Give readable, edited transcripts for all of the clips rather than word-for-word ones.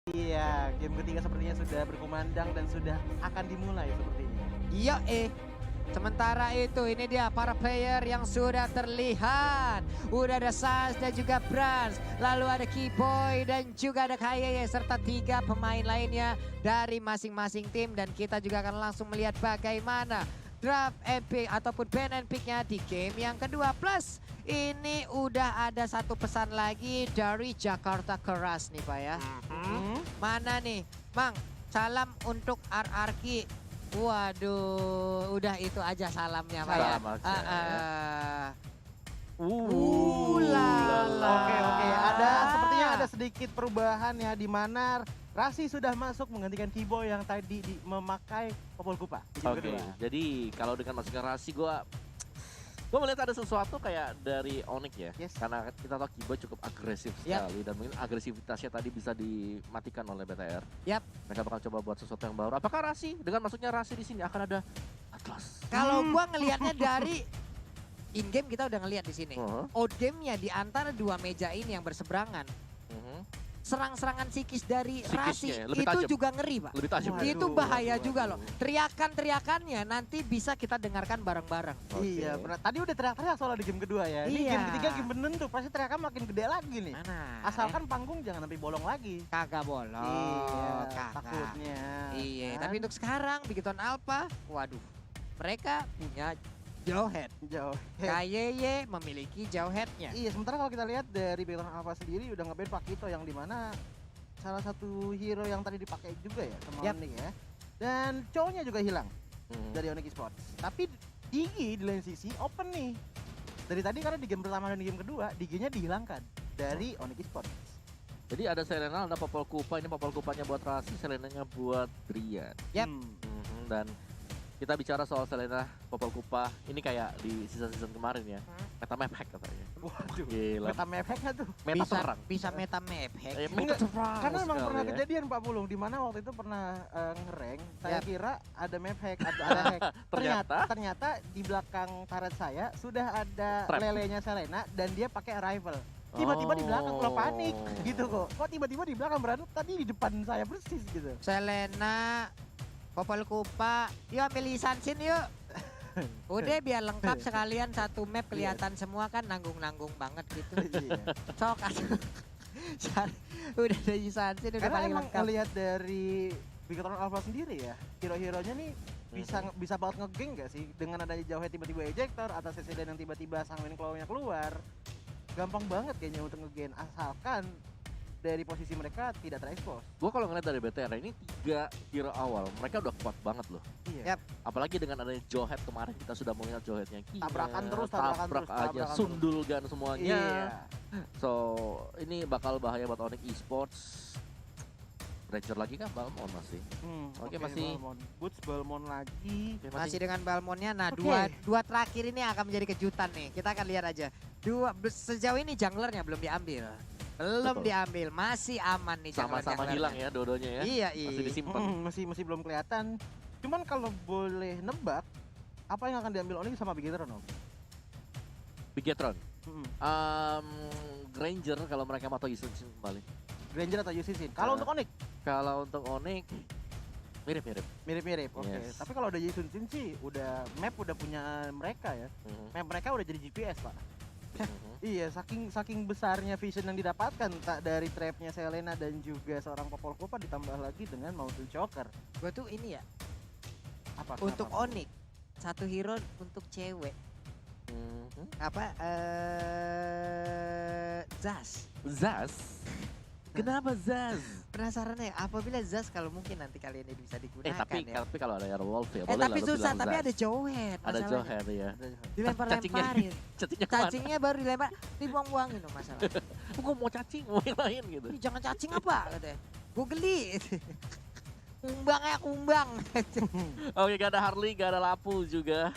Iya, game ketiga sepertinya sudah berkumandang dan sudah akan dimulai sepertinya. Iya sementara itu ini dia para player yang sudah terlihat. Udah ada Sans dan juga Brans. Lalu ada Keyboy dan juga ada KYY serta 3 pemain lainnya dari masing-masing tim. Dan kita juga akan langsung melihat bagaimana draft epic ataupun ban and picknya di game yang kedua. Plus ini udah ada satu pesan lagi dari Jakarta Keras nih Pak ya. Mana nih Mang, salam untuk RRQ. Waduh, udah itu aja salamnya Pak ya. Salam aja, Lala. Oke, sepertinya ada sedikit perubahan ya di mana Rasi sudah masuk menggantikan Keyboy yang tadi memakai Popol Kupa. di game Oke, kedua. jadi kalau dengan masuknya Rasi gue melihat ada sesuatu kayak dari Onyx ya. Yes. Karena kita tahu Keyboy cukup agresif sekali dan mungkin agresivitasnya tadi bisa dimatikan oleh BTR. Yap. Mereka bakal coba buat sesuatu yang baru. Apakah Rasi dengan masuknya Rasi di sini akan ada Atlas? Kalau gua ngelihatnya dari in game kita udah ngelihat di sini. Out game-nya di antara 2 meja ini yang berseberangan. Serang-serangan psikis dari Rasi Psikisnya ya, lebih itu tajam. juga ngeri Pak. Lebih tajam. Waduh. Itu bahaya waduh. juga loh. Teriakan-teriakannya nanti bisa kita dengarkan bareng-bareng. Iya, tadi udah teriak-teriak soalnya di game kedua ya. Ini Iya. game ketiga game penentu, pasti teriakan makin gede lagi nih. Mana? Asalkan panggung jangan sampai bolong lagi. Kagak bolong. Iya, Kagak. takutnya. Iya, kan? tapi untuk sekarang Bigiton Alpha, waduh, mereka punya Jawhead. Jauh. KYY memiliki Jawheadnya. Iya, sementara kalau kita lihat dari Beton Alpha sendiri udah nge-ban Pakito yang dimana salah satu hero yang tadi dipakai juga ya sama Yap. Onyx ya. Dan cowoknya juga hilang dari Onyx Esports. Tapi Digi di lain sisi open nih. Dari tadi karena di game pertama dan di game kedua, Digi-nya dihilangkan dari Onyx Esports. Jadi ada Selena, ada Popol Kupa. Ini Popol Kupanya buat Rasi, Selenanya buat Drian. Yap. Dan kita bicara soal Selena, Popol Kupa. Ini kayak di season-season kemarin ya. Meta map hack katanya. Waduh, Gila. meta map-hacknya tuh. Meta Bisa perang. bisa meta map hack. Meta Enggak, perang Karena emang sekali pernah ya. kejadian Pak Pulung, di mana waktu itu pernah nge-rank, saya Yap. kira ada map hack, ada hack. Ternyata? ternyata di belakang turret saya sudah ada Trap. lelenya Selena dan dia pakai arrival. Tiba-tiba di belakang lo panik gitu kok. Kok tiba-tiba di belakang berarti tadi di depan saya persis gitu. Selena, Popol Kupa, yuk ambil lisansin yuk. Udah biar lengkap sekalian satu map kelihatan semua kan nanggung-nanggung banget gitu. Iya. Sok udah ada lisansin udah Karena paling emang lengkap. ngelihat dari Bigetron Alpha sendiri ya, hero-heronya nih bisa banget ngegeng gak sih dengan adanya Jawhead tiba-tiba ejector atau Seseden yang tiba-tiba Sanguine Claw-nya keluar. Gampang banget kayaknya untuk ngegen asalkan dari posisi mereka tidak terekspos. Gue kalau ngeliat dari BTR ini 3 hero awal, mereka udah kuat banget loh. Iya. Yap. Apalagi dengan adanya Jawhead kemarin kita sudah melihat Jawheadnya gila. Tabrakan terus, tabrak aja, tabrakan sundulgan semuanya. Iya. So ini bakal bahaya buat Onyx Esports. Ranger lagi kan Balmon masih. Oke, masih- Balmon. Boots Balmon lagi. Oke, Masih dengan Balmonnya. Nah, Oke. dua terakhir ini akan menjadi kejutan nih. Kita akan lihat aja. Sejauh ini junglernya belum diambil. Belum Betul. diambil, masih aman nih sama-sama jungler-junglernya. hilang ya dua-duanya ya. Iya, Masih iya. disimpan. Masih belum kelihatan. Cuman kalau boleh nebak, apa yang akan diambil Onyx sama Bigetron Om? Bigetron. Mm-mm. Granger kalau mereka mau atau Yusuf kembali. Granger atau Yusin. Kalau Nah. untuk Onyx Kalau untuk Onyx mirip-mirip. mirip-mirip. Oke. Yes. Tapi kalau ada Yusin sih map udah punya mereka ya. Map mereka udah jadi GPS, Pak. Iya, saking besarnya vision yang didapatkan tak dari trapnya Selena dan juga seorang Popol Kupa ditambah lagi dengan Mountain Choker. Gue tuh ini ya, Apa? untuk kenapa? Onyx, satu hero untuk cewek. Apa, Zaz. Zaz. Kenapa Zaz? Penasaran ya, apabila Zaz kalau mungkin nanti kali ini bisa digugunakan ya. Tapi kalau ada Airwolf ya Tapi susah, tapi ada Jawhead Ada masalahnya. Jawhead ya. Dilempar-lemparin. Cacingnya kemana? Cacingnya baru dilempar, dibuang-buangin loh masalah. Gue mau cacing, mau yang lain gitu. Ih, jangan cacing apa katanya. Gue geli. Kumbang ya kumbang. Oke, gak ada Harley, gak ada Lapu juga.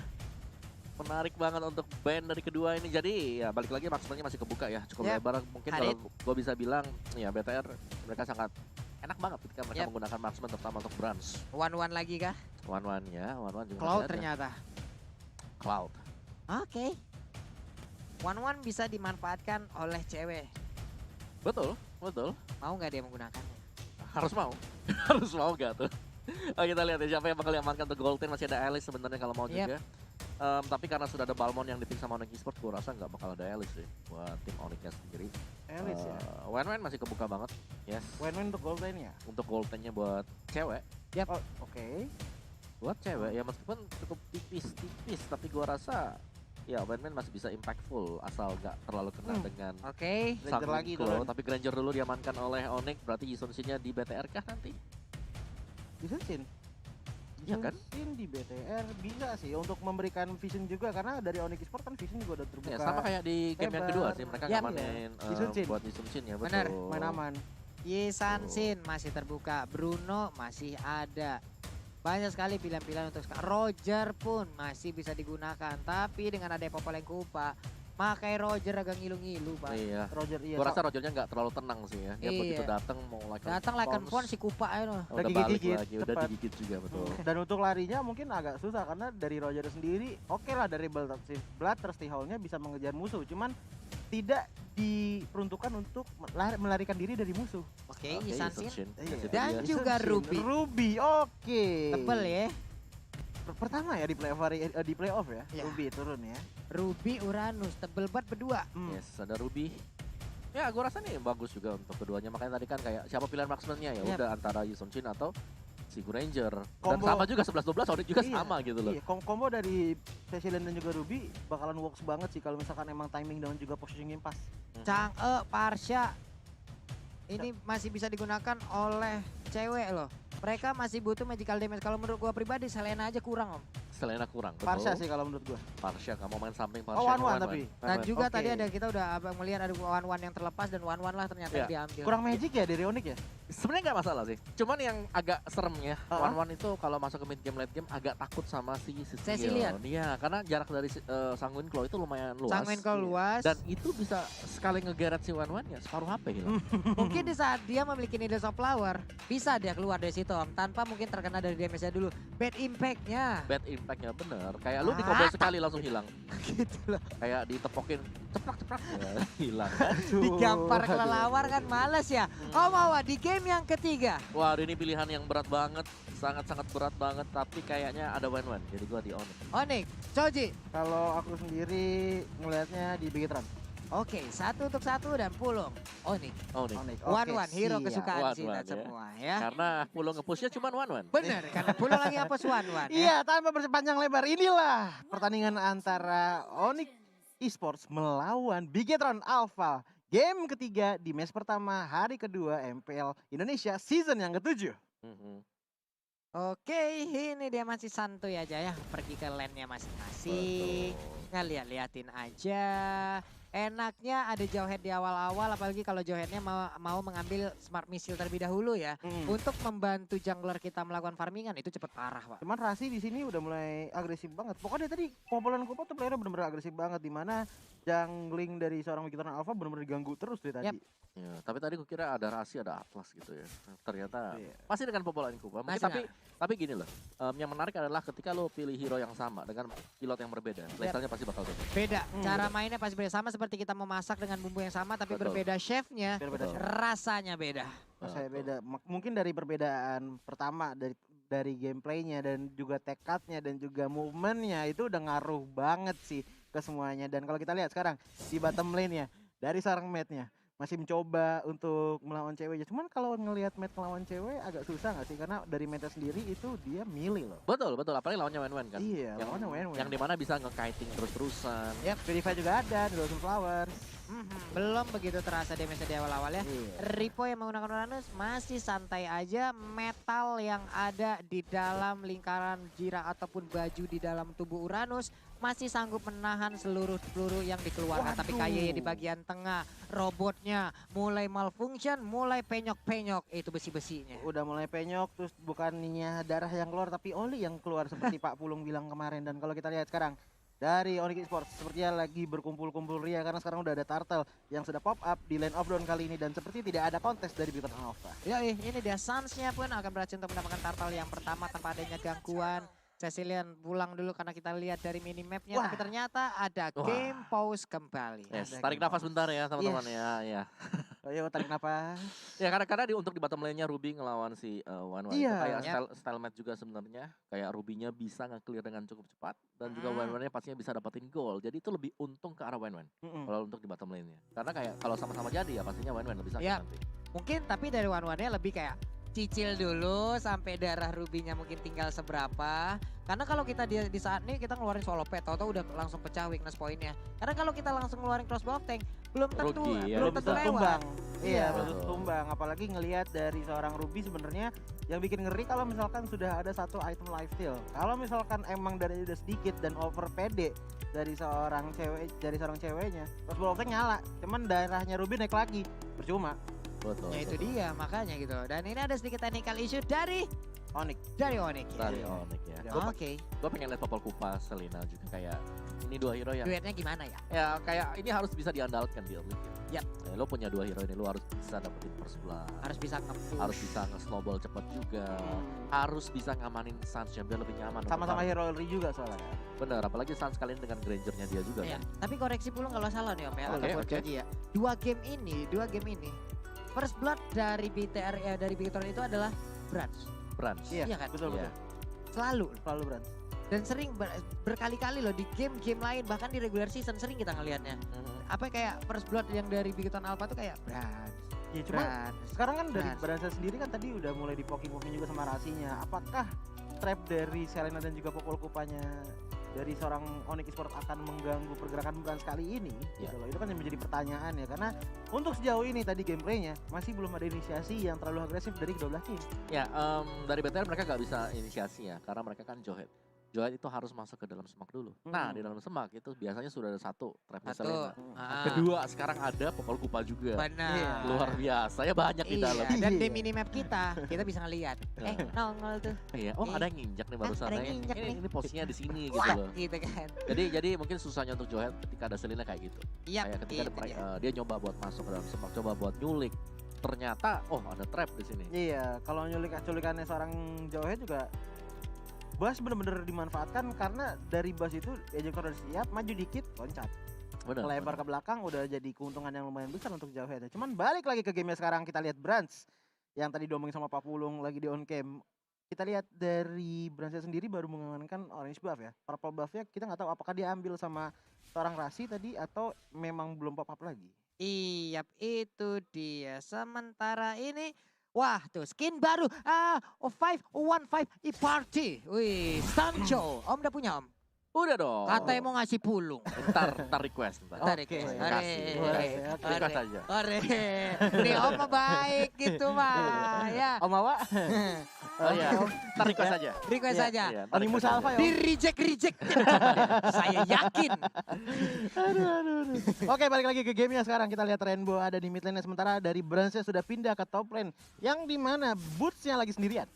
Menarik banget untuk band dari kedua ini. Jadi ya balik lagi marksmannya masih kebuka ya. Cukup Yap. lebar. Mungkin Harit. kalau gue bisa bilang ya BTR mereka sangat enak banget ketika mereka Yap. menggunakan marksman terutama untuk Brans. One lagi kah? One ya, one juga. Cloud masih ada. ternyata. Cloud. Oke. One bisa dimanfaatkan oleh cewek. Betul. Mau nggak dia menggunakannya? harus mau. Harus mau gak tuh? Oh, kita lihat ya siapa yang bakal diamankan untuk Gold 10. Masih ada Alice sebenarnya kalau mau Yep. juga. Tapi karena sudah ada Balmond yang dipik sama Onyx Esports, gue rasa nggak bakal ada Alice sih buat tim Onyxnya sendiri. Alice ya. Wen masih kebuka banget. Yes. Win-win untuk gold lane ya. Untuk Gold 10-nya buat cewek. Oh, oke. Buat cewek ya meskipun cukup tipis-tipis, tapi gue rasa ya Wen masih bisa impactful asal nggak terlalu kena dengan Oke. Granger Sang lagi Claw. turun. Tapi Granger dulu diamankan oleh Onyx, berarti Yisonshin-nya di BTR kah nanti? Bisa Sin. Iya kan? Vision di BTR bisa sih untuk memberikan vision juga karena dari Onyx Esports kan vision juga udah terbuka. Ya, sama kayak di game yang lebar. kedua sih, mereka Yap. ngamanin Yisonshin. buat Yisonshin ya, Benar. betul. Main aman. Yisansin masih terbuka, Bruno masih ada. Banyak sekali pilihan-pilihan untuk Roger pun masih bisa digunakan. Tapi dengan ada Popol yang Kupa, makai Roger agak ngilu-ngilu, Pak. Iya. Roger iya. Gua rasa Rogernya nggak terlalu tenang sih ya. Dia Iya. begitu datang mau like Datang like phone si Kupa aja loh. udah Lagi balik gigit, lagi, udah cepat. digigit juga betul. Dan untuk larinya mungkin agak susah karena dari Roger sendiri oke lah dari Bloodthirsty Hole-nya bisa mengejar musuh, cuman tidak diperuntukkan untuk melarikan diri dari musuh. Oke, Oke, Yisansin. Iya. Itu Dan dia. juga Ruby. Ruby, oke. Tebel ya. Pertama ya di playoff ya. Iya. Ruby turun ya. Ruby Uranus tebel banget berdua. Yes, ada Ruby. Ya, gua rasa nih bagus juga untuk keduanya. Makanya tadi kan kayak siapa pilihan marksman-nya ya Yap. udah antara Yisonshin atau si Granger. Dan Combo- sama juga 11-12 Onyx juga Iya, sama gitu loh. Iya, combo dari Cecilian dan juga Ruby bakalan works banget sih kalau misalkan emang timing dan juga positioning pas. Chang'e, Parsha. Ini masih bisa digunakan oleh cewek loh. Mereka masih butuh magical damage. Kalau menurut gua pribadi Selena aja kurang, Om. Selena kurang. Parsha betul. sih kalau menurut gua. Parsha kamu main samping Parsha. Oh, one-one tapi. Dan juga Oke. tadi ada kita udah melihat ada one-one yang terlepas dan one-one lah ternyata Iya. yang diambil. Kurang magic ya dari Onyx ya? Sebenarnya nggak masalah sih. Cuman yang agak serem ya, Uh-huh. one-one itu kalau masuk ke mid game late game agak takut sama si Cecilian. Iya, karena jarak dari Sanguine Claw itu lumayan luas. Sanguin kalau luas. Dan itu bisa sekali ngegeret si one-one ya separuh HP hilang. Mungkin di saat dia memiliki Needles of Flower, bisa dia keluar dari situ Om, tanpa mungkin terkena dari damage-nya dulu. Bad impact-nya. Bad impact-nya bener. Kayak lu Ah. dikobel sekali langsung hilang. Gitu loh. Kayak ditepokin ceplak-ceplak ya, hilang. Digampar kelelawar kan males ya. Om Awa di game yang ketiga. Wah, ini pilihan yang berat banget. Sangat-sangat berat banget. Tapi kayaknya ada one-one. Jadi gua di Onyx. Onyx, Choji. Kalau aku sendiri ngelihatnya di Bigetron. Oke, 1 untuk 1 dan Pulung. Onyx. Onyx. Onyx. One-one, hero siap. kesukaan One-one, Zina ya. semua ya. Karena Pulung nge-pushnya cuma one-one. Bener, karena Pulung lagi hapus one-one ya. Iya, tanpa berpanjang lebar inilah pertandingan antara Onyx Esports melawan Bigetron Alpha. Game ketiga di match pertama hari kedua MPL Indonesia season yang ke-7. Mhm. Oke, ini dia masih santuy aja ya. Pergi ke lane-nya masing-masing. Betul. Ngeliat-liatin aja. Enaknya ada Jawhead di awal-awal, apalagi kalau Jawheadnya mau mengambil smart missile terlebih dahulu ya. Untuk membantu jungler kita melakukan farmingan itu cepet parah, Pak. Cuman Rasi di sini udah mulai agresif banget. Pokoknya tadi Popolan Kupo tuh playernya bener-bener agresif banget, di mana jungling dari seorang Bigetron Alpha bener-bener diganggu terus dari tadi. Yap. Ya, tapi tadi gue kira ada rahasia, ada Atlas gitu ya. Ternyata Iya. masih dengan Popolan Kupa. Mungkin Masih tapi gini loh, yang menarik adalah ketika lo pilih hero yang sama dengan pilot yang berbeda, playstyle-nya pasti bakal beda. Beda, cara mainnya pasti beda. Sama seperti kita memasak dengan bumbu yang sama tapi Betul. berbeda chefnya, Berbeda Betul. chef. rasanya beda. Saya beda. Mungkin dari perbedaan pertama dari gameplaynya dan juga tekadnya dan juga movementnya itu udah ngaruh banget sih ke semuanya. Dan kalau kita lihat sekarang di bottom lane-nya dari sarang mate-nya masih mencoba untuk melawan ceweknya. Cuman kalau ngelihat mate melawan cewek agak susah nggak sih? Karena dari mate sendiri itu dia milih loh. Betul, apalagi lawannya Wen kan. Iya, yang, lawannya Wen-Wen. yang dimana bisa nge-kiting terus-terusan. Yap, Purify juga ada di Dolphin Flowers. Belum begitu terasa damage di awal-awal ya. Iya. Ripo yang menggunakan Uranus masih santai aja. Metal yang ada di dalam lingkaran jira ataupun baju di dalam tubuh Uranus masih sanggup menahan seluruh peluru yang dikeluarkan. Tapi Waduh. kayaknya di bagian tengah robotnya mulai malfunction, mulai penyok-penyok itu besi-besinya. Udah mulai penyok, terus bukannya darah yang keluar tapi oli yang keluar seperti Pak Pulung bilang kemarin. Dan kalau kita lihat sekarang dari Onyx Esports sepertinya lagi berkumpul-kumpul ria karena sekarang udah ada Turtle yang sudah pop up di lane of down kali ini dan seperti tidak ada kontes dari Bigetron Alpha. Ya ini dia Suns-nya pun akan berhasil untuk mendapatkan turtle yang pertama tanpa adanya gangguan. Cecilian pulang dulu karena kita lihat dari minimapnya, Wah. tapi ternyata ada Wah. game pause kembali. Yes, Ada tarik game nafas pause. bentar ya teman-teman ya. Ayo tarik napas. Ya karena untuk di bottom lane-nya Ruby ngelawan si Wanwan itu Iya. kayak Yap. style match juga sebenarnya. Kayak Ruby-nya bisa nge-clear dengan cukup cepat dan juga Mm. Wanwan-nya pastinya bisa dapetin goal. Jadi itu lebih untung ke arah Wanwan Mm-mm. kalau untuk di bottom lane-nya. Karena kayak kalau sama-sama jadi ya pastinya Wanwan lebih sakit Yap. nanti. Mungkin tapi dari one-one-nya lebih kayak cicil dulu sampai darah rubinya mungkin tinggal seberapa. Karena kalau kita di saat ini kita ngeluarin solo pet, tau-tau udah langsung pecah weakness pointnya. Karena kalau kita langsung ngeluarin crossbow of tank, belum tentu Rugi, ya. belum tentu Bisa lewat. tumbang. Iya, Iya. betul tumbang. Apalagi ngelihat dari seorang Ruby sebenarnya yang bikin ngeri kalau misalkan sudah ada satu item lifesteal. Kalau misalkan emang dari udah sedikit dan over PD dari seorang ceweknya, crossbow of tank nyala. Cuman darahnya Ruby naik lagi. Percuma. Betul. Ya itu betul. dia makanya gitu loh. Dan ini ada sedikit technical issue dari Onyx. Onyx. Dari Iya. Onyx ya. Ya. Oke. Gue pengen lihat Popol Kupas, Selena juga kayak ini dua hero yang Duetnya gimana ya? ya kayak ini harus bisa diandalkan di early game. Yap. Ya, lo punya dua hero ini lo harus bisa dapetin first blood. Harus bisa nge-push. Harus bisa nge-snowball cepet juga. Harus bisa ngamanin Suns-nya biar lebih nyaman. untuk Sama-sama farm. heraldry juga soalnya. Bener, apalagi Suns kalian dengan Granger-nya dia juga Ya, kan. tapi koreksi pula kalau salah nih Om ya, Oke, buat oke. Gaji ya. Dua game ini first blood dari BTR ya dari Victor itu adalah Brans. Brans. Iya kan? Betul Iya. betul. Selalu Selalu Brand. dan sering berkali-kali loh di game-game lain bahkan di regular season sering kita ngelihatnya. Mhm. Apa kayak first blood yang dari Victor Alpha tuh kayak Brans. Ya cuma Brans. sekarang kan dari Brans. Bransa sendiri kan tadi udah mulai di poking juga sama Rasinya. Apakah trap dari Selena dan juga Popol Kupanya dari seorang Onyx Esports akan mengganggu pergerakan Brans kali ini? Ya. Gitu loh. Itu kan yang menjadi pertanyaan ya karena untuk sejauh ini tadi gameplaynya masih belum ada inisiasi yang terlalu agresif dari kedua belah tim. Ya, dari BTR mereka gak bisa inisiasi ya, karena mereka kan Johet. Johet itu harus masuk ke dalam semak dulu. Nah, Hmm. di dalam semak itu biasanya sudah ada satu trapnya Satu. Selena. Ah, Kedua, sekarang ada Popol Kupa juga. benar. Iya. Luar biasa, ya banyak di Iya, dalam. dan di Iya. minimap kita bisa ngelihat. nongol tuh. Iya, oh ada yang nginjak nih barusan. ada yang ya. nginjak nih. Ini posisinya di sini gitu Wah, loh. gitu kan. Jadi mungkin susahnya untuk Johet ketika ada Selena kayak gitu. Iya, Kayak ketika dia nyoba buat masuk ke dalam semak, coba buat nyulik. Ternyata, oh ada trap di sini. Iya, kalau culikannya seorang Jauhnya juga Bas bener-bener dimanfaatkan karena dari Bas itu ejector udah siap, maju dikit, loncat. Bener. Melebar ke belakang udah jadi keuntungan yang lumayan besar untuk Jauhnya. Cuman balik lagi ke gamenya sekarang kita lihat Brans yang tadi diomongin sama Pak Pulung lagi di on cam. Kita lihat dari Bransnya sendiri baru mengamankan orange buff ya. Purple buffnya kita nggak tahu apakah dia ambil sama seorang Rasi tadi atau memang belum pop up lagi. Iya, itu dia. Sementara ini, wah tuh skin baru. 515 e-party. Wih, Sancho. Om udah punya Om? Udah dong. Katanya mau ngasih pulung. Ntar request ntar. Ntar Oke, request. kasih. Oke, Request aja. Ore. Ini Om mah baik gitu mah. Ya. Om Awa, Oh iya, ntar request aja. Request Iya, aja. Iya, ntar Onimus request Alpha aja. ya. Di reject. Saya yakin. Aduh. Oke, balik lagi ke gamenya sekarang. Kita lihat Rainbow ada di mid lane sementara dari Bransnya sudah pindah ke top lane. Yang dimana Boots-nya lagi sendirian.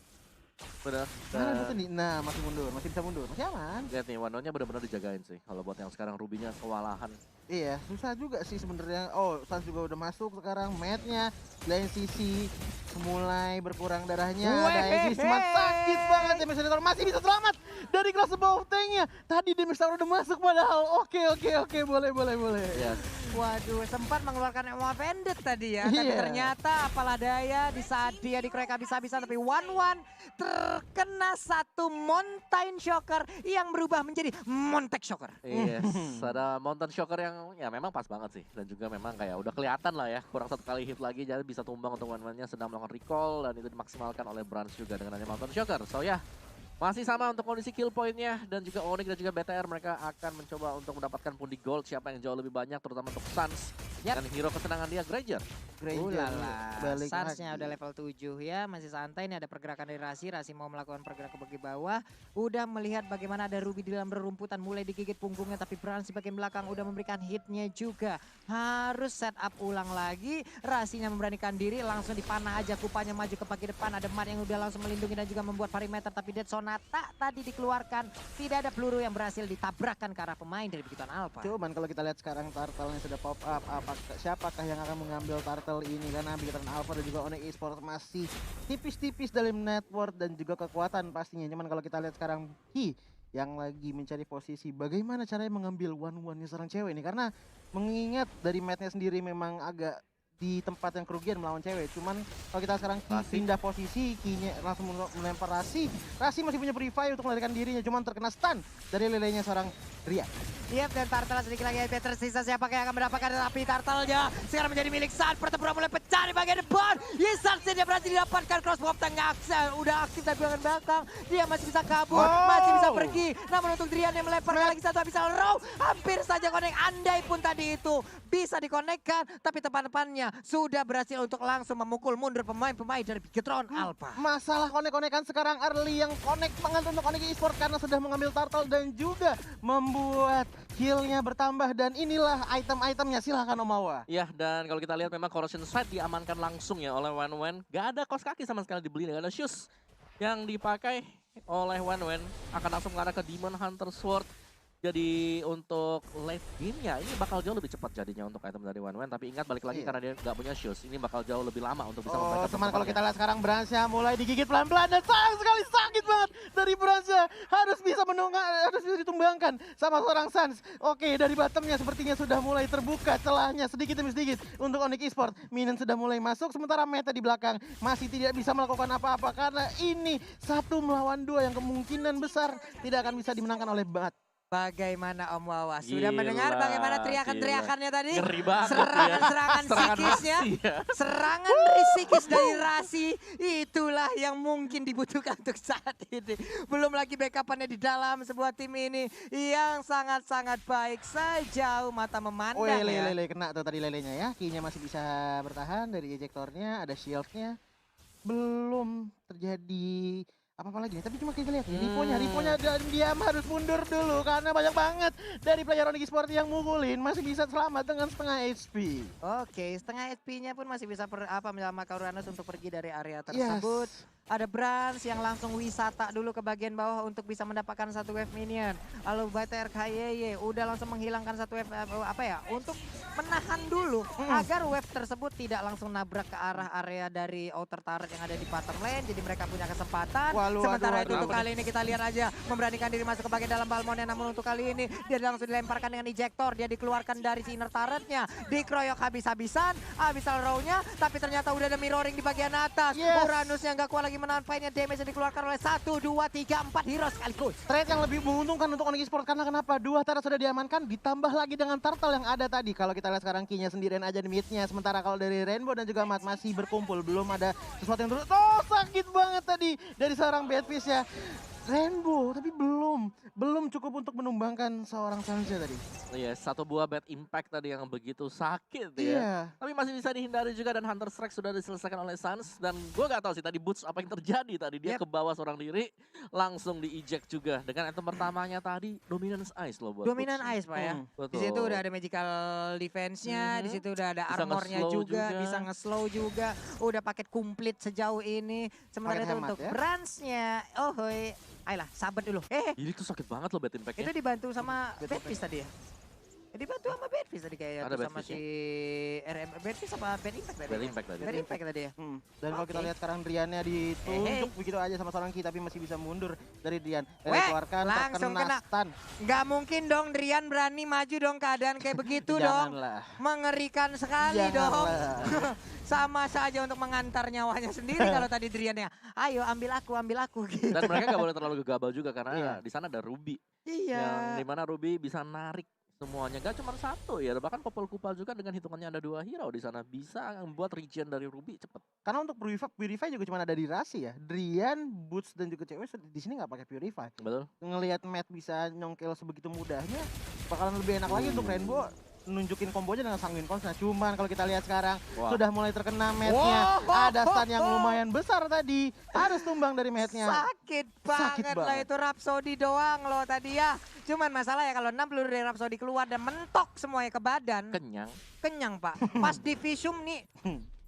Bener. Mana Boots ini? Nah, masih mundur, masih bisa mundur. Masih aman. Lihat nih, Wanonya benar-benar dijagain sih. Kalau buat yang sekarang Rubinya kewalahan. Iya, susah juga sih sebenarnya. Oh, Sans juga udah masuk sekarang. Matnya lain sisi mulai berkurang darahnya. Ada Exis sakit banget. Damage Senator masih bisa selamat dari crossbow tank-nya. Tadi Damage Tower udah masuk padahal. Oke, boleh. Yes. Waduh, sempat mengeluarkan Emo Vended tadi ya. Tapi Iya. ternyata apalah daya di saat dia dikeroyok habis-habisan. Tapi 1-1 terkena satu Mountain Shocker yang berubah menjadi Montek Shocker. Yes, ada Mountain Shocker yang ya memang pas banget sih. Dan juga memang kayak udah kelihatan lah ya. Kurang satu kali hit lagi jadi bisa tumbang untuk one-one-nya sedang melakukan recall. Dan itu dimaksimalkan oleh Brans juga dengan adanya Mountain Shocker. So ya, masih sama untuk kondisi kill point-nya. Dan juga Onyx dan juga BTR mereka akan mencoba untuk mendapatkan pundi gold. Siapa yang jauh lebih banyak terutama untuk Suns. Yap. Dan hero kesenangan dia Granger. Granger balik Sarsnya lagi. udah level 7 ya, masih santai. Ini ada pergerakan dari Rasi mau melakukan pergerakan ke bagian bawah. Udah melihat bagaimana ada Ruby di dalam rerumputan, mulai digigit punggungnya. Tapi Brans di bagian belakang udah memberikan hitnya juga. Harus set up ulang lagi. Rasinya memberanikan diri, langsung dipanah aja kupanya maju ke bagian depan. Ada Mar yang udah langsung melindungi dan juga membuat perimeter. Tapi Dead Sonata tadi dikeluarkan. Tidak ada peluru yang berhasil ditabrakkan ke arah pemain dari Bikitan Alpha. Cuman kalau kita lihat sekarang turtle-nya sudah pop up, siapakah yang akan mengambil turtle ini? Karena Bikitan Alpha dan juga Onyx Esports masih tipis-tipis dalam network dan juga kekuatan pastinya. Cuman kalau kita lihat sekarang yang lagi mencari posisi bagaimana caranya mengambil one-one-nya seorang cewek ini. Karena mengingat dari matnya sendiri memang agak di tempat yang kerugian melawan cewek. Cuman kalau kita sekarang pindah posisi, Kinya langsung melempar Rasi. Rasi masih punya Purify untuk melarikan dirinya, cuman terkena stun dari lelenya seorang Rian. Yap, dan Turtle sedikit lagi HP tersisa, siapa yang akan mendapatkan, tapi Turtle-nya sekarang menjadi milik Sans. Pertempuran mulai pecah di bagian depan. Sans dia berhasil didapatkan, crossbow tengah udah aktif dari belakang belakang. Dia masih bisa kabur, masih bisa pergi. Namun untuk Rian yang melemparkan lagi satu Abyssal Row, hampir saja connect. Andai pun tadi itu bisa dikonekkan, tapi teman-temannya sudah berhasil untuk langsung memukul mundur pemain-pemain dari Bigetron Alpha. Masalah konek-konekan sekarang early yang connect banget untuk Onyx Esports karena sudah mengambil turtle dan juga membuat heal-nya bertambah, dan inilah item-itemnya. Silahkan Om Awa. Iya, dan kalau kita lihat memang Corrosion Sight diamankan langsung ya oleh Wen. Gak ada kaos kaki sama sekali dibeli, gak ada shoes yang dipakai oleh Wen. Akan langsung mengarah ke Demon Hunter Sword. Jadi untuk late game-nya ini bakal jauh lebih cepat jadinya untuk item dari Wen. Tapi ingat balik lagi karena dia nggak punya shoes, ini bakal jauh lebih lama untuk bisa membackup. Teman, kalau kita lihat sekarang Bransnya mulai digigit pelan-pelan dan sayang sekali, sakit banget dari Bransnya. Harus bisa harus bisa ditumbangkan sama seorang Sans. Oke, dari bottomnya sepertinya sudah mulai terbuka celahnya sedikit demi sedikit untuk Onyx Esports. Minion sudah mulai masuk, sementara Meta di belakang masih tidak bisa melakukan apa-apa karena ini 1 melawan 2 yang kemungkinan besar tidak akan bisa dimenangkan oleh Bat. Bagaimana Om Wawa? Sudah Gila, mendengar bagaimana teriakan-teriakannya tadi? Ngeri banget Serangan-serangan ya. psikisnya. Ya. Serangan psikis dari Rasi. Itulah yang mungkin dibutuhkan untuk saat ini. Belum lagi backupannya di dalam sebuah tim ini yang sangat-sangat baik. Sejauh mata memandang Oh, ya. lele kena tuh tadi lelenya ya. Kinya masih bisa bertahan dari ejektornya, ada shieldnya. Belum terjadi apa-apa lagi nih, tapi cuma kita lihat Riponya dan dia harus mundur dulu karena banyak banget dari player Onyx Esports yang mukulin, masih bisa selamat dengan setengah HP. Oke, setengah HP-nya pun masih bisa menyelamatkan Uranus untuk pergi dari area tersebut. Ada Brans yang langsung wisata dulu ke bagian bawah untuk bisa mendapatkan satu wave minion. Lalu BTR KYY udah langsung menghilangkan satu wave untuk menahan dulu agar wave tersebut tidak langsung nabrak ke arah area dari outer turret yang ada di bottom lane. Jadi mereka punya kesempatan. Sementara itu untuk kali ini kita lihat aja memberanikan diri masuk ke bagian dalam Balmonnya. Namun untuk kali ini dia langsung dilemparkan dengan ejector. Dia dikeluarkan dari si inner turretnya. Dikeroyok habis-habisan. Abyssal Row-nya. Tapi ternyata udah ada mirroring di bagian atas. Uranus yang gak kuat lagi menahan fight-nya, damage yang dikeluarkan oleh 1, 2, 3, 4 hero sekaligus. Trade yang lebih menguntungkan untuk Onyx Esports karena kenapa? 2 turret sudah diamankan, ditambah lagi dengan turtle yang ada tadi. Kalau kita lihat sekarang Kinya sendirian aja di mid-nya, sementara kalau dari Rainbow dan juga Mat masih berkumpul, belum ada sesuatu yang terus. Oh, sakit banget tadi dari seorang Badfish ya. Rainbow, tapi belum cukup untuk menumbangkan seorang Sansa tadi. Iya, satu buah bad impact tadi yang begitu sakit ya. Iya. Tapi masih bisa dihindari juga dan Hunter Strike sudah diselesaikan oleh Sans. Dan gue gak tahu sih tadi Boots apa yang terjadi tadi. Dia ke bawah seorang diri, langsung di-eject juga. Dengan item pertamanya tadi, Dominance Ice loh buat Dominant Boots. Ice Pak ya. Betul. Di situ udah ada magical defense-nya, di situ udah ada Bisa armornya nge-slow juga, bisa nge-slow juga. Udah paket komplit sejauh ini. Sementara Paket itu hemat untuk ya. Brans-nya, ayolah sabar dulu. Ini tuh sakit banget loh bad impact-nya. Itu dibantu sama Badfish tadi ya? Dibantu sama Badfish tadi kayaknya. Ada Sama Badfish si RM Badfish apa Bad Impact tadi? Bad impact tadi. Bad Impact tadi ya? Dan kalau kita Oke. lihat sekarang Riannya ditunjuk begitu aja sama seorang Ki, tapi masih bisa mundur dari Rian. Dan Weh, dikeluarkan, langsung kena. stun. Nggak mungkin dong Drian berani maju dong keadaan kayak begitu dong. Janganlah. Mengerikan sekali dong. Janganlah. Sama saja untuk mengantar nyawanya sendiri kalau tadi Drian ya. Ayo ambil aku gitu. Dan mereka gak boleh terlalu gegabah juga karena Iya. di sana ada Ruby. Iya. Yang dimana Ruby bisa narik semuanya. Gak cuma satu ya, bahkan Popol Kupal juga dengan hitungannya ada 2 hero di sana. Bisa membuat regen dari Ruby cepet. Karena untuk Purify juga cuma ada di Rasi ya. Drian, Boots dan juga cewek di sini nggak pakai Purify. Betul. Ngelihat Matt bisa nyongkel sebegitu mudahnya, bakalan lebih enak lagi untuk Rainbow nunjukin kombonya dengan Sanguine Cons. Nah, cuman kalau kita lihat sekarang sudah mulai terkena Matt-nya. Ada stun yang lumayan besar tadi. Harus tumbang dari Matt-nya. Sakit banget lah itu Rhapsody doang loh tadi ya. Cuman masalah ya kalau 6 peluru dari Rhapsody keluar dan mentok semuanya ke badan. Kenyang. Kenyang Pak. Pas di Visum nih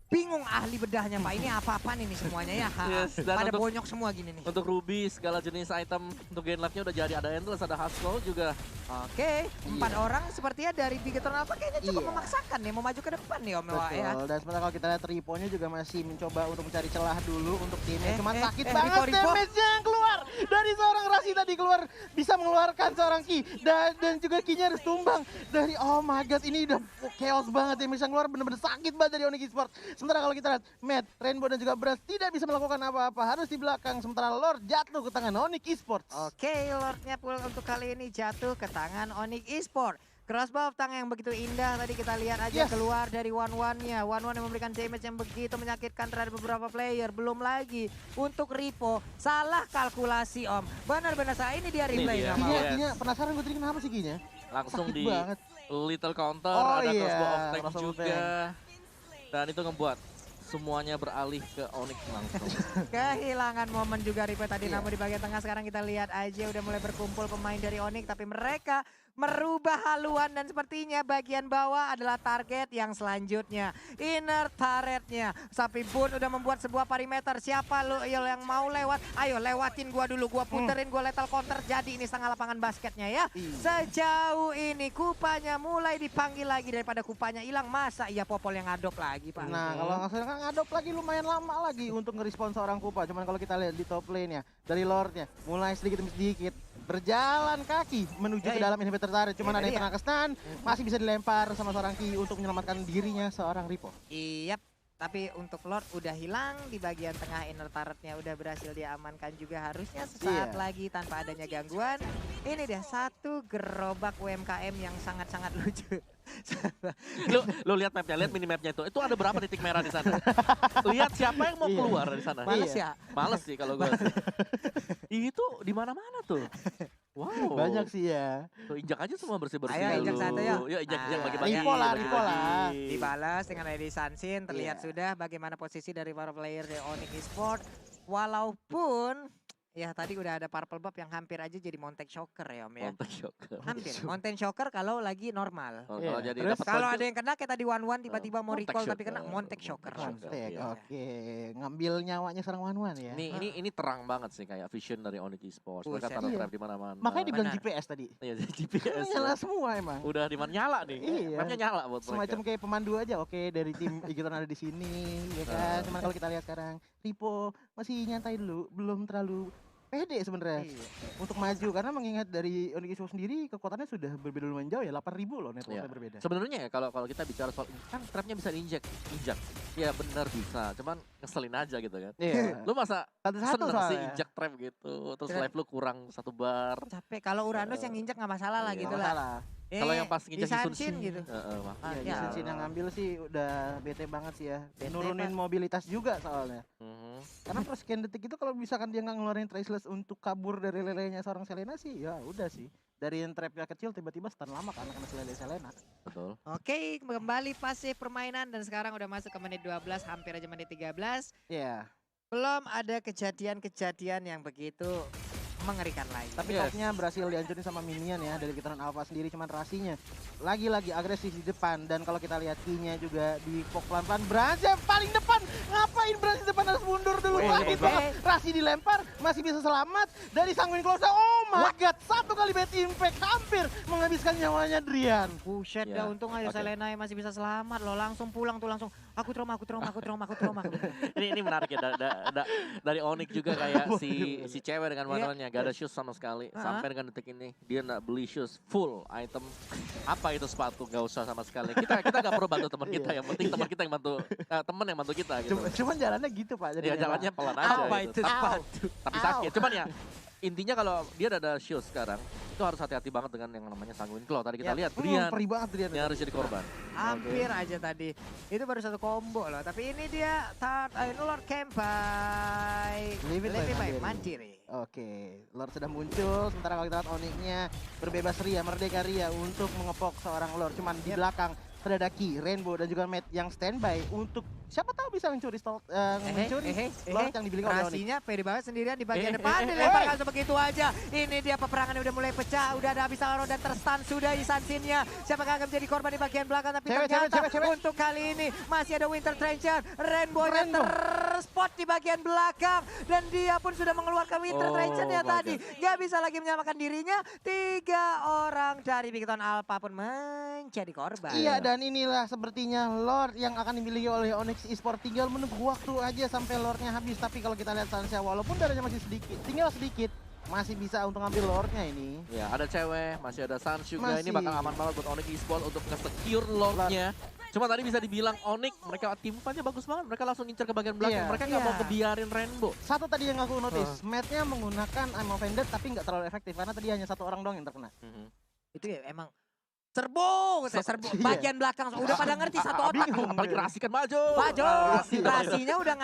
bingung ahli bedahnya Pak. Ini apa-apaan ini semuanya ya. Yes, dan Pada untuk- bonyok semua gini nih. Untuk Ruby segala jenis item untuk game life-nya udah jadi, ada Endless, ada Hustle juga. Oke, 4 orang sepertinya dari Bigetron Alpha kayaknya cukup Iya. memaksakan nih mau maju ke depan nih Om Ewa ya. Betul. Dan sementara kalau kita lihat Ripo-nya juga masih mencoba untuk mencari celah dulu untuk timnya. Cuman sakit Ripo, banget Ripo. damage-nya yang keluar dari seorang Rasi tadi keluar bisa mengeluarkan seorang Ki dan juga Ki-nya harus tumbang dari oh my god ini udah chaos banget ya bisa keluar bener-bener sakit banget dari Onyx Esports. Sementara kalau kita lihat Matt, Rainbow dan juga Brass tidak bisa melakukan apa-apa harus di belakang sementara Lord jatuh ke tangan Onyx Esports. Oke, Lordnya pula untuk kali ini jatuh ke tangan Onyx Esports. Crossbow tank yang begitu indah tadi kita lihat aja keluar dari One-One-nya. One-One yang memberikan damage yang begitu menyakitkan terhadap beberapa player. Belum lagi untuk Ripo, salah kalkulasi Om. Benar-benar salah, ini dia replay. Kinya penasaran gue tadi kenapa sih Kinya? Langsung Sakit di banget. little counter, Oh ada iya, crossbow of tank crossbow of juga. Dan itu ngebuat semuanya beralih ke Onyx langsung. Kehilangan momen juga Ripo tadi, Iya. namun di bagian tengah sekarang kita lihat aja udah mulai berkumpul pemain dari Onyx, tapi mereka merubah haluan dan sepertinya bagian bawah adalah target yang selanjutnya. Inner turretnya. Sapi Bun udah membuat sebuah perimeter. Siapa lo yang mau lewat? Ayo lewatin gua dulu, gua puterin, gua lethal counter. Jadi ini setengah lapangan basketnya ya. Sejauh ini Kupanya mulai dipanggil lagi daripada Kupanya hilang. Masa iya Popol yang ngadop lagi Pak? Nah kalau nggak salah kan ngadop lagi lumayan lama lagi untuk ngerespon seorang Kupa. Cuman kalau kita lihat di top lane-nya dari Lordnya mulai sedikit demi sedikit berjalan kaki menuju ke dalam inhibitor turret. Cuman ada yang tengah ke stun, masih bisa dilempar sama seorang Ki untuk menyelamatkan dirinya seorang Ripo. Iya, tapi untuk Lord udah hilang di bagian tengah, inner turretnya udah berhasil diamankan juga harusnya sesaat lagi tanpa adanya gangguan. Ini dia satu gerobak UMKM yang sangat-sangat lucu. lu lihat mapnya, lihat minimapnya itu ada berapa titik merah di sana? Lihat siapa yang mau keluar dari sana. Males ya? Males sih kalau gue. Itu di mana-mana tuh. Wow. Banyak sih ya. Tuh injak aja semua bersih-bersih. Ayo, injak dulu. satu yuk. Yuk injak Nah, bagi-bagi. Ripo lah, bagi-bagi. Ripo lah. Dibalas dengan Lady Sansin, terlihat sudah bagaimana posisi dari para player dari Onyx Esports. Walaupun ya tadi udah ada Purple Buff yang hampir aja jadi Montek Shocker ya Om ya. Montek Shocker. Hampir, Montek Shocker kalau lagi normal. Kalau jadi Terus dapat Kalau poin ada yang kena kayak tadi One-One tiba-tiba mau Montek recall tapi Shocker. kena Montek Shocker langsung. Montek, Iya. oke. Ngambil nyawanya seorang Wan-Wan ya. ini terang banget sih kayak vision dari Onyx Esports. Mereka Buset. taruh Iya. trap di mana-mana. Makanya dibilang Benar. GPS tadi. Iya, GPS. Nyala semua emang. Udah di mana nyala nih. Iya. Mapnya nyala buat mereka. Semacam kayak pemandu aja, oke dari tim Egiton ada di sini, ya kan. Cuman kalau kita lihat sekarang, Ripo masih nyantai dulu, belum terlalu pede sebenarnya untuk maju karena mengingat dari Onyx Esports sendiri kekuatannya sudah berbeda lumayan jauh ya, 8.000 loh networknya Iya. berbeda. Sebenarnya ya kalau kita bicara soal kan trapnya bisa diinjak. Ya benar bisa, cuman ngeselin aja gitu kan. Iya. Lu masa Satu-satu seneng sih soalnya. injak trap gitu, terus Kira- live lu kurang 1 bar. Capek, kalau Uranus yang nginjek nggak masalah lah Iya. gitu Nggak lah. masalah. Kalau yang pas nginjak Isansin Isun gitu. Iya, Ya. Jason yang ngambil sih udah bete banget sih ya. Bete, Nurunin Pak. mobilitas juga soalnya. Mhm. Karena per sekian detik itu kalau misalkan dia nggak ngeluarin traceless untuk kabur dari lelenya seorang Selena sih, ya udah sih. Dari yang trapnya kecil tiba-tiba stun lama karena kena selele Selena. Betul. Oke, kembali fase permainan dan sekarang udah masuk ke menit 12, hampir aja menit 13. Iya. Belum ada kejadian-kejadian yang begitu mengerikan lagi. Tapi Yes. topnya berhasil dihancurin sama minion ya dari Gitaran Alpha sendiri, cuman Rasinya lagi-lagi agresif di depan. Dan kalau kita lihat Ki-nya juga di pok pelan-pelan, Brans yang paling depan. Ngapain Brans di depan, harus mundur dulu. Wih, Sakit wih, banget. Rasi dilempar, masih bisa selamat dari Sanguin Close. Oh my god, satu kali bad impact hampir menghabiskan nyawanya Drian. Buset Ya, dah, untung aja oke. Selena yang masih bisa selamat loh. Langsung pulang tuh langsung. Aku trauma. Ini menarik ya dari Onyx juga kayak si cewek dengan warnanya gak ada shoes sama sekali. Sampai dengan detik ini dia nggak beli shoes full item. Apa itu sepatu? Gak usah sama sekali. Kita gak perlu bantu teman kita, yang penting teman kita yang bantu, teman yang bantu kita gitu. Cuman jalannya gitu Pak. Ya jalannya pelan aja Apa gitu. itu sepatu? Tapi sakit. Cuman ya intinya kalau dia ada shoes sekarang itu harus hati-hati banget dengan yang namanya Sanguine Claw. Tadi kita lihat Brian Perih banget Drian. yang harus jadi korban. Hampir aja tadi. Itu baru satu combo loh. Tapi ini dia Lord Camp by Leave it by Mandiri. Mandiri. Oke, Lord sudah muncul, sementara kalau kita lihat Onyx-nya berbebas ria, merdeka ria untuk mengepok seorang Lord. Cuman di belakang sudah ada Ki, Rainbow dan juga Matt yang standby untuk siapa tahu bisa mencuri Lord yang dimiliki oleh Onyx. Rasinya pede banget sendirian di bagian Eh, depan, eh, eh, dilemparkan sebegitu aja. Ini dia peperangannya udah mulai pecah, udah ada habis Alaro dan terstun sudah Isansinnya. Siapakah akan menjadi korban di bagian belakang, tapi Cewek, ternyata cewek. untuk kali ini masih ada Winter Trencher. Rainbow-nya terspot di bagian belakang dan dia pun sudah mengeluarkan Winter Oh Trencher-nya my tadi. Gak bisa lagi menyelamatkan dirinya. 3 orang dari Bigton Alpha pun menjadi korban. Iya, dan inilah sepertinya Lord yang akan dimiliki oleh Onyx Esports. Tinggal menunggu waktu aja sampai Lordnya habis. Tapi kalau kita lihat Sansa, walaupun darahnya masih sedikit, tinggal sedikit, masih bisa untuk ngambil lordnya ini. Ya, ada cewek, masih ada Sans juga. Ini Masih. bakal aman banget buat Onyx Esports untuk nge-secure lordnya. Cuma tadi bisa dibilang Onyx, mereka tim fight-nya bagus banget. Mereka langsung ngincer ke bagian belakang. Iya. Mereka nggak mau Iya. kebiarin Rainbow. Satu tadi yang aku notice, match-nya menggunakan I'm offended tapi nggak terlalu efektif karena tadi hanya satu orang doang yang terkena. Itu ya emang serbu, serbu. Iya. Bagian belakang udah pada ngerti satu otak. Bingung. Apalagi Rasi kan maju. Maju, Rasi. Rasinya udah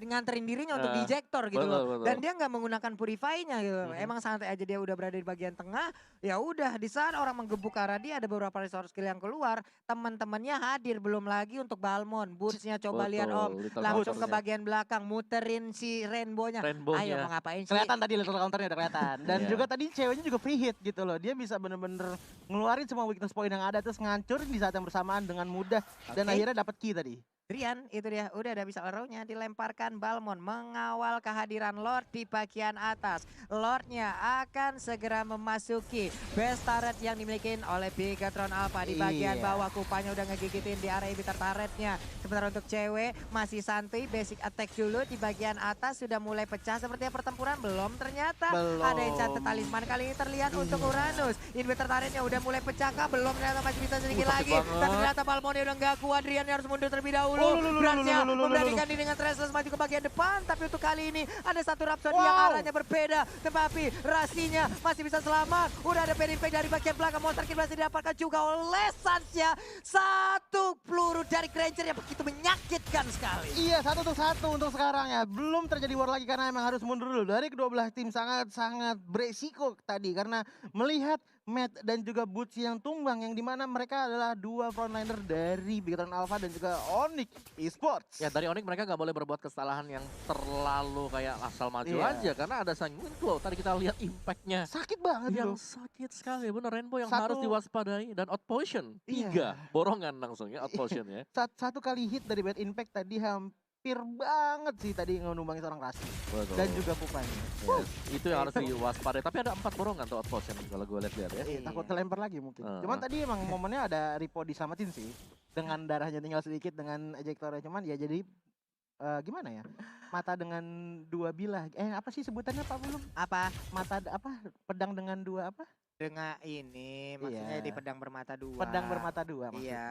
nganterin dirinya untuk Eh, dijektor gitu betul, loh. betul. Dan dia nggak menggunakan purify-nya gitu. Mhm. Emang santai aja dia udah berada di bagian tengah. Ya udah di saat orang menggebuk ke arah dia ada beberapa resource skill yang keluar. Teman-temannya hadir belum lagi untuk Balmon. Boots-nya coba Betul, lihat Om. little Langsung ke counter-nya. bagian belakang muterin si Rainbow-nya. Rainbow-nya. Ayo mau ngapain sih? Kelihatan tadi little counternya udah kelihatan. Dan Iya. juga tadi ceweknya juga free hit gitu loh. Dia bisa bener-bener ngeluarin semua weakness point yang ada terus ngancurin di saat yang bersamaan dengan mudah. Dan Oke. akhirnya dapat key tadi. Rian, itu dia. Udah ada bisa arrow-nya dilemparkan Balmon mengawal kehadiran Lord di bagian atas. Lordnya akan segera memasuki best turret yang dimiliki oleh Bigatron Alpha di bagian Iya. bawah. Kupanya udah ngegigitin di area emitter turretnya. Sementara untuk cewek masih santuy, basic attack dulu di bagian atas sudah mulai pecah. Sepertinya pertempuran belum ternyata. Belum. Ada enchant talisman kali ini terlihat untuk Uranus. Inverter turretnya udah mulai pecah kah? Belum, ternyata masih bisa sedikit Sakit lagi. banget. Tapi ternyata Balmonnya udah nggak kuat. Rian harus mundur terlebih dahulu. Bransnya memberanikan diri dengan Tresles maju ke bagian depan. Tapi untuk kali ini ada satu Rhapsody yang arahnya berbeda. Tetapi Rasinya masih bisa selamat. Udah ada Peri dari bagian belakang. Monster Kill masih didapatkan juga oleh Sansya. Satu peluru dari Granger yang begitu menyakitkan sekali. Iya, 1-1 untuk sekarang ya. Belum terjadi war lagi karena emang harus mundur dulu. Dari kedua belah tim sangat-sangat beresiko tadi. Karena melihat Matt dan juga Boots yang tumbang. Yang dimana mereka adalah dua frontliner dari Bigatron Alpha dan juga Onyx Esports. Ya dari Onyx mereka nggak boleh berbuat kesalahan yang terlalu kayak asal maju Iya. aja. Karena ada Sanguine Glow. Tadi kita lihat impact-nya. Sakit banget Yang loh. sakit sekali, bener Rainbow yang Satu- harus diwaspadai. Dan Outpotion, 3 Iya. borongan langsung ya Outpotion ya. Satu kali hit dari Bad Impact tadi hampir banget sih tadi ngenumbangin seorang Rasi. Betul. Dan juga Pupanya. Yes, itu yang harus diwaspadai. Tapi ada 4 borongan tuh Outpotion kalau gue lihat ya. Takut terlempar lagi mungkin. Heeh. Cuman tadi emang momennya ada Ripo diselamatin sih. Dengan darahnya tinggal sedikit dengan ejektornya. Cuman ya jadi gimana ya? Mata dengan dua bilah. Apa sih sebutannya Pak Belum? Apa? Mata apa? Pedang dengan dua apa? Dengan ini maksudnya Iya. di pedang bermata dua. Pedang bermata dua maksudnya. Iya,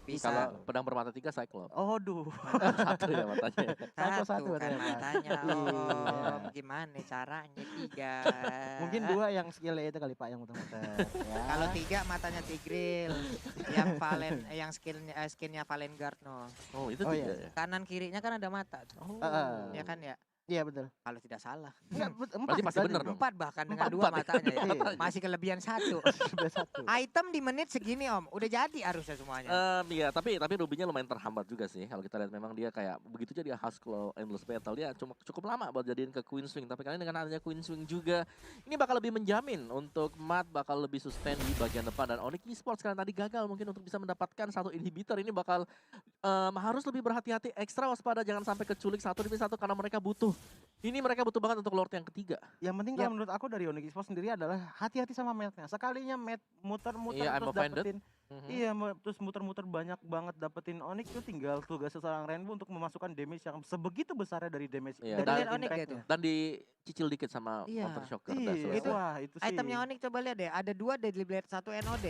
bisa. Kalau pedang bermata 3 Cyclops. Oh duh. Satu ya matanya. Satu Satu kan ternyata. matanya Iya. Om. Gimana caranya 3? Mungkin dua yang skillnya itu kali Pak yang muter-muter. Ya. Kalau 3 matanya Tigreal. Yang yang skinnya Valen Guard no. Oh itu Oh, 3 iya. ya. Kanan kirinya kan ada mata. Oh. Ya kan ya? Iya betul. Kalau tidak salah. Enggak, empat Berarti masih tadi. bener dong. 4 bahkan dengan Empat, 2 empat ya? matanya ya. Iya. Masih kelebihan 1. Sudah satu. Item di menit segini Om. Udah jadi harusnya semuanya. Iya, tapi Ruby-nya lumayan terhambat juga sih. Kalau kita lihat memang dia kayak begitu jadi Claw Endless Battle dia cuma cukup lama buat jadiin ke Queen Swing. Tapi kali ini dengan adanya Queen Swing juga ini bakal lebih menjamin untuk Matt bakal lebih sustain di bagian depan dan Onyx Esports karena tadi gagal mungkin untuk bisa mendapatkan satu inhibitor ini bakal harus lebih berhati-hati ekstra waspada jangan sampai keculik 1-1 karena mereka butuh. Ini mereka butuh banget untuk Lord yang ketiga. Yang penting kalau menurut aku dari Onyx Esports sendiri adalah hati-hati sama matnya. Sekalinya mat muter-muter Iya, I'm terus offended. dapetin. Iya, terus muter-muter banyak banget dapetin Onyx itu tinggal tugas seorang Rainbow untuk memasukkan damage yang sebegitu besarnya dari damage Iya, dari dan- Onyx impact-nya. Dan dicicil dikit sama Iya. Counter Shocker. Iya, That's all. Itu wah itu sih. Itemnya Onyx coba lihat deh. Ada 2 Deadly Blade, 1 NOD.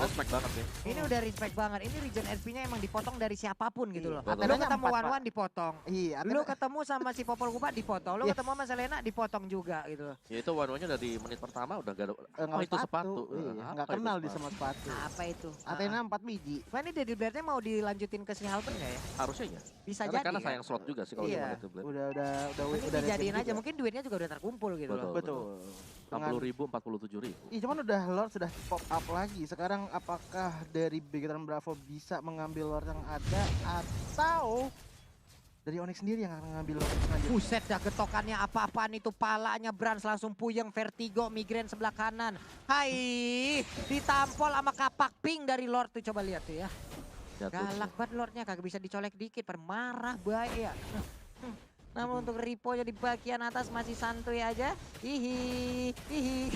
Respect banget ya. Ini udah respect banget. Ini regen SP-nya emang dipotong dari siapapun gitu loh. Betul. Lu Atenanya ketemu 4, Pak. Wan dipotong. Iya, Lu ketemu sama si Popol Kupa dipotong. Lu Yes. ketemu sama Selena dipotong juga gitu loh. Ya itu one-nya dari menit pertama udah gak ada. nggak Oh itu sepatu. Iya, Apa nggak itu kenal di sepatu? sama sepatu. Apa itu? Athena 4 biji. Wah ini Deadly Blade-nya mau dilanjutin ke si Halpen nggak ya? Harusnya ya. Bisa Karena, jadi karena kan? sayang slot juga sih kalau Iya. cuma itu Blade. Udah Mungkin udah dijadiin reset aja. juga. Mungkin duitnya juga udah terkumpul gitu loh. Betul. 60.000, 47.000. Iya cuman udah Lord sudah pop up lagi. Sekarang apakah dari Bigatron Bravo bisa mengambil Lord yang ada atau dari Onyx sendiri yang akan mengambil Lord selanjutnya? Buset dah getokannya apa-apaan itu palanya Brans langsung puyeng vertigo migrain sebelah kanan. Hai ditampol sama kapak pink dari Lord tuh coba lihat tuh ya. Jatuh. Galak banget Lordnya kagak bisa dicolek dikit permarah baik ya. Namun untuk Ripo-nya di bagian atas masih santuy aja. Hihi, hihi.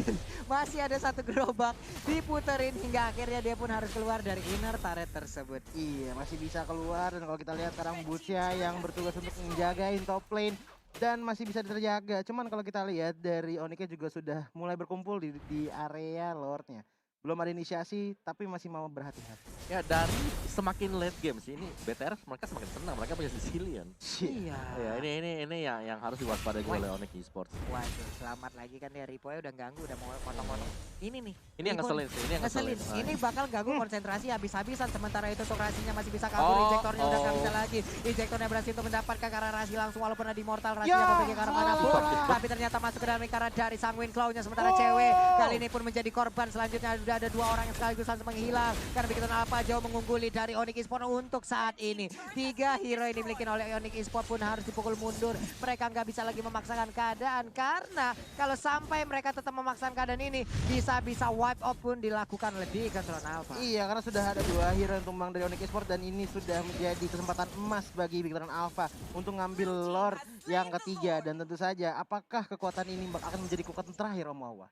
Masih ada satu gerobak diputerin hingga akhirnya dia pun harus keluar dari inner turret tersebut. Iya masih bisa keluar dan kalau kita lihat sekarang Butya yang bertugas untuk menjagain top lane dan masih bisa terjaga. Cuman kalau kita lihat dari Onyx juga sudah mulai berkumpul di area Lordnya. Belum ada inisiasi tapi masih mau berhati-hati. Ya dari semakin late game sih ini BTR mereka semakin tenang, mereka punya Sicilian. Iya. Ya ini yang harus diwaspadai oleh Onyx Esports. Waduh, selamat lagi kan ya Ripoy udah ganggu, udah mau potong-potong. Ini nih. Ini yang Ripoy ngeselin sih, ini yang ngeselin. ngeselin. Ini bakal ganggu konsentrasi habis-habisan. Sementara itu Sokrasinya masih bisa kabur, Oh, injektornya udah nggak oh. bisa lagi. Injektornya berhasil untuk mendapatkan karena Rasi langsung walaupun ada Immortal. Rasinya mau pergi ke arah manapun. Tapi ternyata masuk ke dalam lingkaran dari Sanguine Claw-nya. Sementara cewek kali ini pun menjadi korban. Selanjutnya udah ada 2 orang yang sekaligus langsung menghilang. Karena begitu Alpha jauh mengungguli dari Onyx Esports untuk saat ini. 3 hero yang dimiliki oleh Onyx Esports pun harus dipukul mundur. Mereka nggak bisa lagi memaksakan keadaan. Karena kalau sampai mereka tetap memaksakan keadaan ini, bisa-bisa wipe out pun dilakukan oleh Bigatron Alpha. Iya, karena sudah ada 2 hero yang tumbang dari Onyx Esports dan ini sudah menjadi kesempatan emas bagi Bigatron Alpha untuk ngambil Lord yang ketiga. Dan tentu saja, apakah kekuatan ini akan menjadi kekuatan terakhir Om Wawa?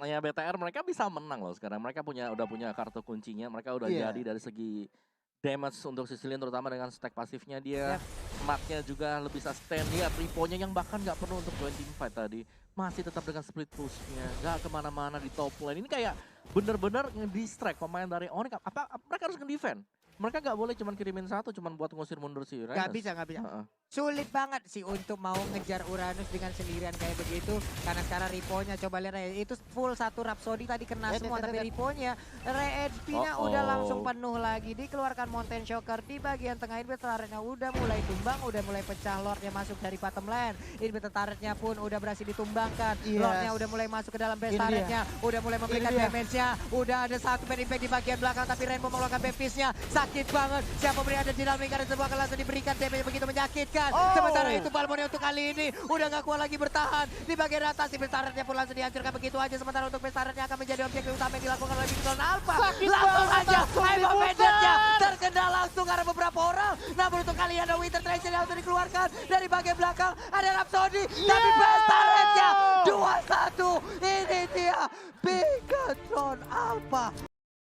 Ya BTR mereka bisa menang loh sekarang. Mereka udah punya kartu kuncinya. Mereka udah Iya. jadi dari segi damage untuk Sicilian terutama dengan stack pasifnya dia. Marknya juga lebih sustain. Lihat Ripo-nya yang bahkan nggak perlu untuk join team fight tadi. Masih tetap dengan split push-nya. Nggak kemana-mana di top lane. Ini kayak bener-bener nge-distract pemain dari Onyx. Mereka harus nge-defend. Mereka nggak boleh cuman kirimin satu, cuman buat ngusir mundur si Uranus. Gak bisa. Sulit banget sih untuk mau ngejar Uranus dengan sendirian kayak begitu. Karena sekarang Ripo-nya coba lihat ya, itu full satu Rhapsody tadi kena semua. Tapi Ripo-nya re-HP-nya udah langsung penuh lagi. Dikeluarkan Mountain Shocker di bagian tengah. Inhibitor turret-nya udah mulai tumbang, udah mulai pecah. Lordnya masuk dari bottom lane. Inhibitor turret-nya pun udah berhasil ditumbangkan. Yes. Lordnya udah mulai masuk ke dalam base Ini dia. turret-nya. Udah mulai memberikan Ini dia. damage-nya. Udah ada satu bad impact di bagian belakang. Tapi Rainbow mengeluarkan Baptiste-nya. Sakit banget. Siapa beri ada di dalam lingkaran sebuah akan langsung diberikan damage yang begitu menyakitkan. Sementara itu Balmoni untuk kali ini udah gak kuat lagi bertahan di bagian atas. Si Bestarnya pun langsung dihancurkan begitu aja. Sementara untuk Bestarnya akan menjadi objek utama yang dilakukan oleh Bigatron Alpha. Langsung aja Hyper Vengeance-nya terkena langsung karena beberapa orang. Namun untuk kali ada Winter Treasure yang langsung dikeluarkan dari bagian belakang. Ada Rhapsody tapi Bestarnya 2-1. Ini dia Bigatron Alpha